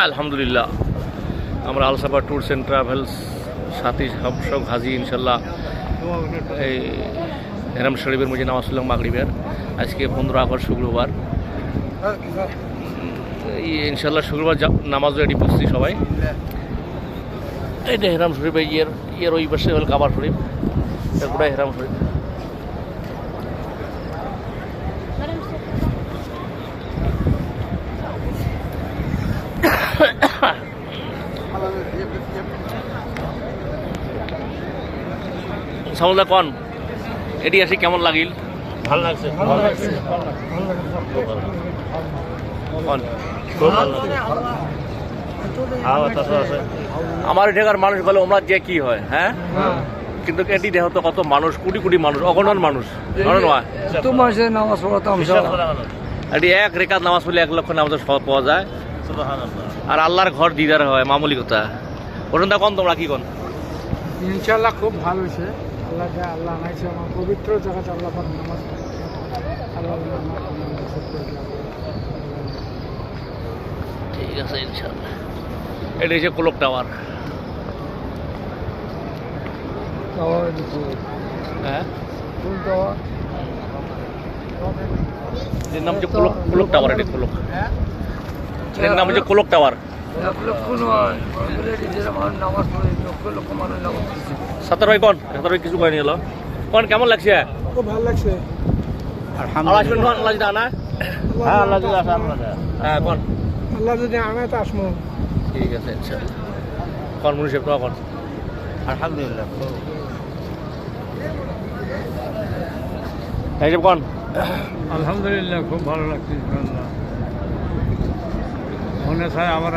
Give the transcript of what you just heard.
আলহামদুলিল্লাহ আমরা আলসাফা tours and travels সাথী সব হাজি ইনশাল্লাহ এই হেরাম শরীফের মধ্যে নামাজ পড়লাম মাগরিবের। আজকে 15 আগস্ট শুক্রবার, ইনশাল্লাহ শুক্রবার নামাজ রেডি করছি সবাই। এইটা হেরাম শরীফ, ইয়ের ওই পাশে হল কাবার শরীফ, গোটাই হেরাম শরীফ। সামুল্লা কন এটি আসি কেমন লাগিল? ভালো লাগছে, আমার এখানকার মানুষ বলে ওমরা যে কি হয়, হ্যাঁ, কিন্তু এটি দেহ তো কত মানুষ, কোটি কোটি মানুষ, অগণন মানুষ, নামাজ পড়তাম এটি এক রেখাত নামাজ পড়লে 1 লক্ষ নামাজের সব পাওয়া যায়। আর আল্লাহর ঘর দিদার হয়, মামুলি কথা। ওটা কন তোমরা কি কন? ইনশাআল্লাহ খুব ভালো হয়েছে। আল্লাহ নাইছে আমার পবিত্র জায়গাতে আল্লাহ নামাজ ঠিক আছে ইনশাআল্লাহ। এটা হচ্ছে কোলক টাওয়ার। হ্যাঁ, এর নাম হচ্ছে কোলক টাওয়ার। এটা কোলক, এর নাম হচ্ছে কোলক টাওয়ার। 17 ভাই কন, 17 ভাই কিছু কয়নি হলো। কন কেমন লাগছে? খুব ভালো লাগছে। আল্লাহ না, হ্যাঁ আল্লাহ যদি আসে আমরা হ্যাঁ কন আল্লাহ যদি আমি তো আসবো। ঠিক আছে ইনশাআল্লাহ। কন মুনিশ তো কন আলহামদুলিল্লাহ। এই যে কন আলহামদুলিল্লাহ খুব ভালো লাগছে। মনে চায় আমার